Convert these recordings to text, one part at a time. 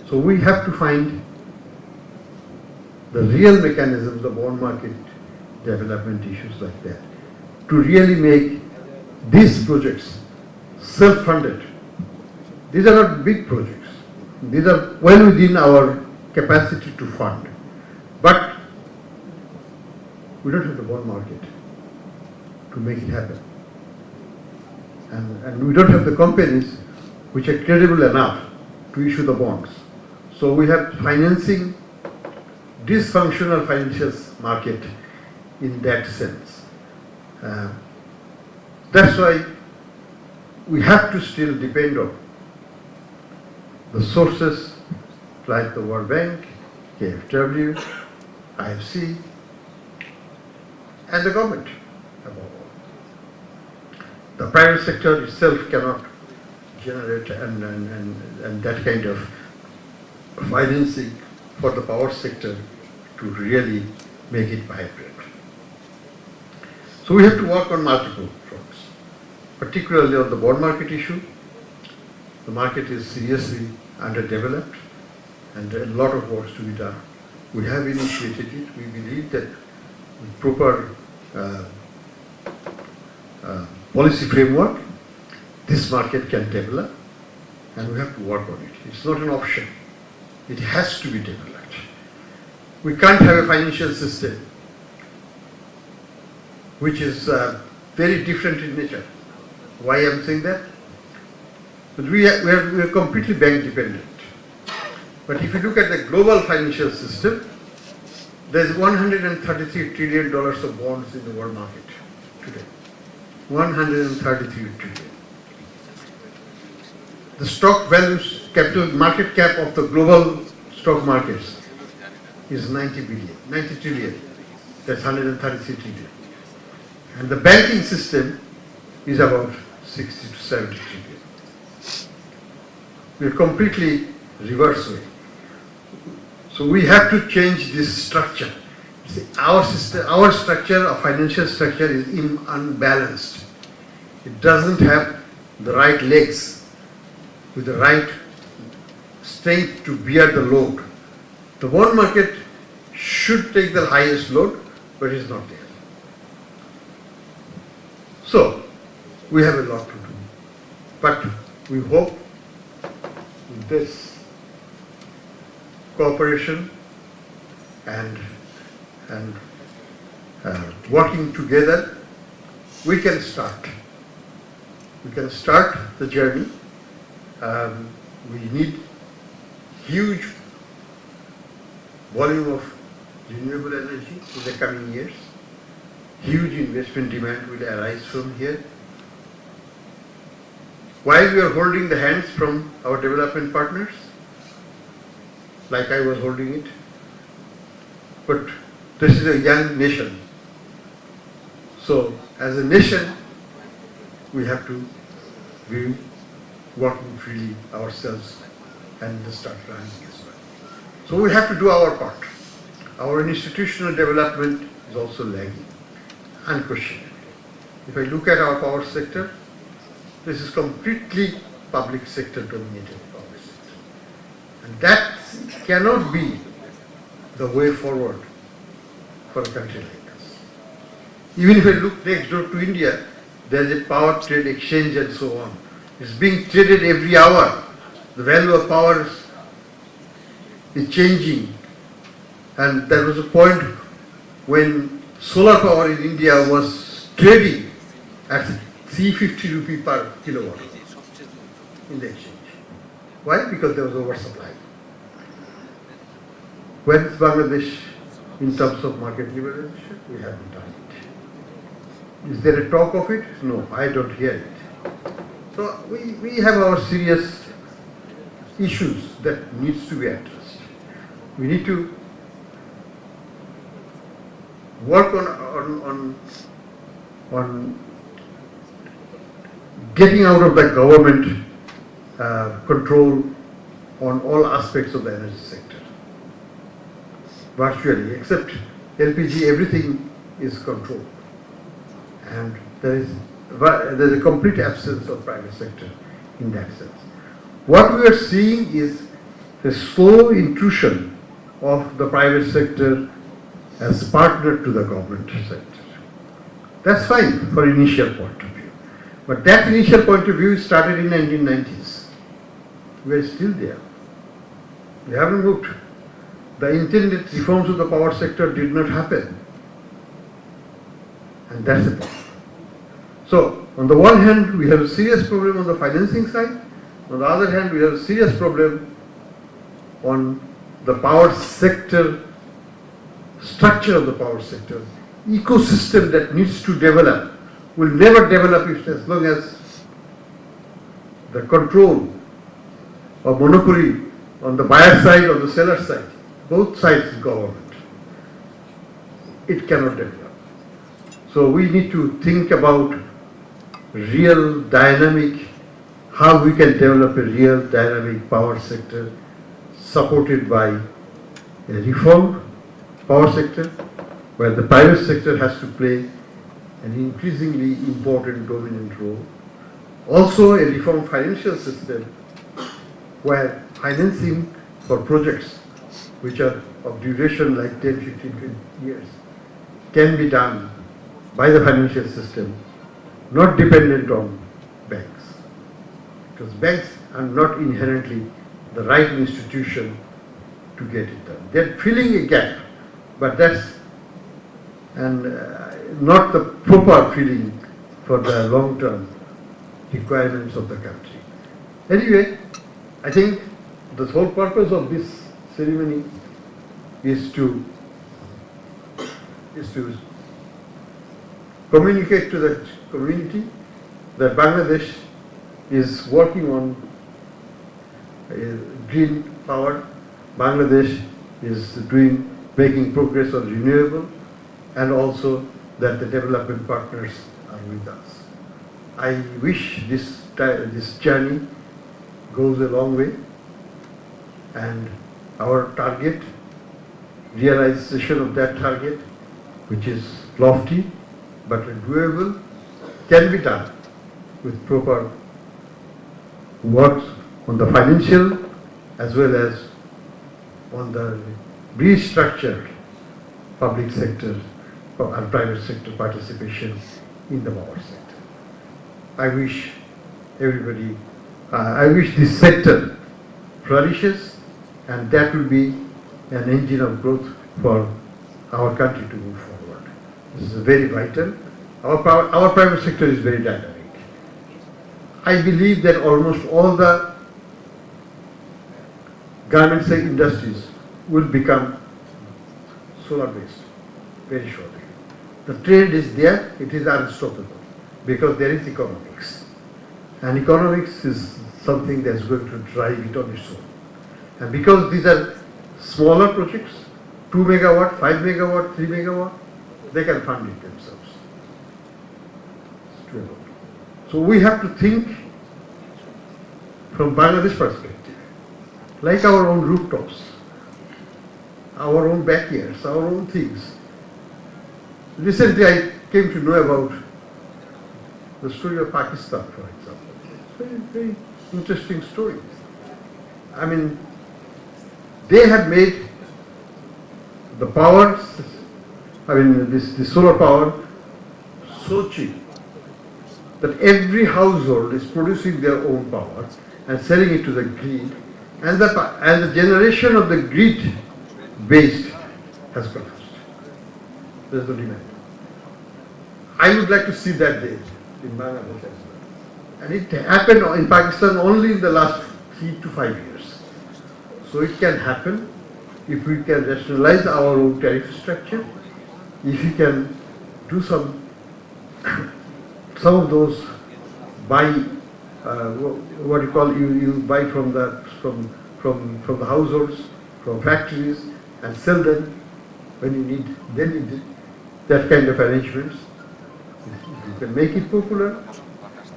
So we have to find the real mechanisms, the bond market development issues like that, to really make these projects self-funded. These are not big projects. These are well within our capacity to fund. But we don't have the bond market to make it happen. And we don't have the companies which are credible enough to issue the bonds. So we have financing dysfunctional financial market in that sense. That's why we have to still depend on the sources like the World Bank, KfW, IFC, and the government above all. The private sector itself cannot generate and that kind of financing for the power sector to really make it vibrant. So we have to work on multiple fronts, particularly on the bond market issue. The market is seriously underdeveloped and a lot of work to be done. We have initiated it. We believe that with proper policy framework, this market can develop, and we have to work on it. It's not an option. It has to be developed. We can't have a financial system which is very different in nature. Why I'm saying that? But we are completely bank dependent. But if you look at the global financial system, there's $133 trillion of bonds in the world market today. 133 trillion. The stock values, capital market cap of the global stock markets is 90 trillion. That's 133 trillion. And the banking system is about 60 to 70 trillion. We're completely reverse way. So we have to change this structure. See, our structure, our financial structure is unbalanced. It doesn't have the right legs with the right strength to bear the load. The bond market should take the highest load, but it's not there. So we have a lot to do. But we hope with this cooperation and working together, we can start. We can start the journey. We need huge volume of renewable energy in the coming years. Huge investment demand will arise from here. While we are holding the hands from our development partners, like I was holding it, but this is a young nation. So as a nation, we have to be working freely ourselves and start running as well. So we have to do our part. Our institutional development is also lagging, unquestionably. If I look at our power sector, this is completely public sector dominated power sector. And that cannot be the way forward for a country like us. Even if I look next door to India, there is a power trade exchange and so on. It's being traded every hour. The value of power is changing. And there was a point when solar power in India was trading at 350 rupee per kilowatt in the exchange. Why? Because there was oversupply. Where is Bangladesh in terms of market liberalization? We haven't done it. Is there a talk of it? No, I don't hear it. So we have our serious issues that needs to be addressed. We need to work on getting out of the government control on all aspects of the energy sector. Virtually, except LPG, everything is controlled. And there's a complete absence of private sector in that sense. What we are seeing is the slow intrusion of the private sector as partner to the government sector. That's fine for initial point of view. But that initial point of view started in 1990s. We are still there. We haven't moved. The intended reforms of the power sector did not happen. And that's the problem. So, on the one hand, we have a serious problem on the financing side. On the other hand, we have a serious problem on the power sector, structure of the power sector, ecosystem that needs to develop, will never develop if, as long as the control or monopoly on the buyer side or the seller side, both sides is government. It cannot develop. So we need to think about real dynamic, how we can develop a real dynamic power sector supported by a reformed power sector, where the private sector has to play an increasingly important dominant role. Also a reformed financial system where financing for projects which are of duration like 10, 15, 20 years can be done by the financial system, not dependent on banks. Because banks are not inherently the right institution to get it done. They're filling a gap, but that's not the proper filling for the long-term requirements of the country. Anyway, I think the whole purpose of this ceremony is to communicate to the community that Bangladesh is working on green power. Bangladesh is making progress on renewable, and also that the development partners are with us. I wish this journey goes a long way, and our target, realization of that target, which is lofty but doable, can be done with proper work on the financial as well as on the restructured public sector and private sector participation in the power sector. I wish everybody, I wish this sector flourishes, and that will be an engine of growth for our country to move forward. This is very vital. Our private sector is very dynamic. I believe that almost all the garment industries will become solar based very shortly. The trend is there, it is unstoppable because there is economics. And economics is something that's going to drive it on its own. And because these are smaller projects, 2 megawatt, 5 megawatt, 3 megawatt, they can fund it themselves. It's doable. So we have to think from Bangladesh perspective, like our own rooftops, our own backyards, our own things. Recently I came to know about the story of Pakistan, for example. It's a very, very interesting story. I mean, they had made the power, this solar power so cheap that every household is producing their own power and selling it to the grid, and the generation of the grid based has collapsed. There's no demand. I would like to see that day in Bangladesh as well. And it happened in Pakistan only in the last 3 to 5 years. So it can happen if we can rationalize our own tariff structure, if we can do some of those buy, what you call, you buy from the households, from factories, and sell them when you need, then you need that kind of arrangements. If you can make it popular,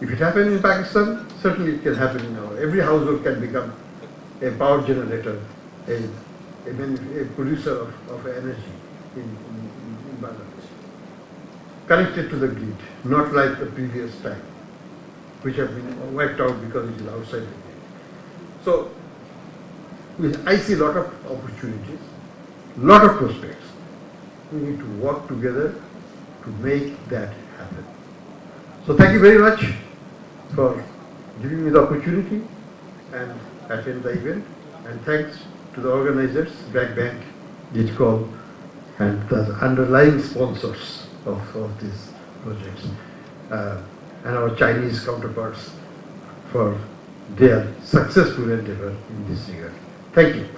if it happened in Pakistan, certainly it can happen in our. Every household can become a power generator, a producer of energy in Bangladesh, connected to the grid, not like the previous time, which have been wiped out because it is outside the grid. So I see a lot of opportunities, lot of prospects. We need to work together to make that happen. So thank you very much for giving me the opportunity and attend the event. And thanks to the organizers, Bragg Bank, DITCOL, and the underlying sponsors of these projects, and our Chinese counterparts for their successful endeavor in this regard. Thank you.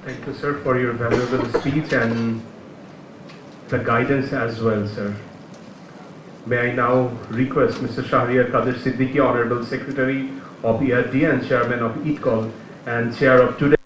Thank you, sir, for your valuable speech and the guidance as well, sir. May I now request Mr. Shahriar Qadir Siddiqui, Honorable Secretary of ERD and Chairman of EATCOL and Chair of today.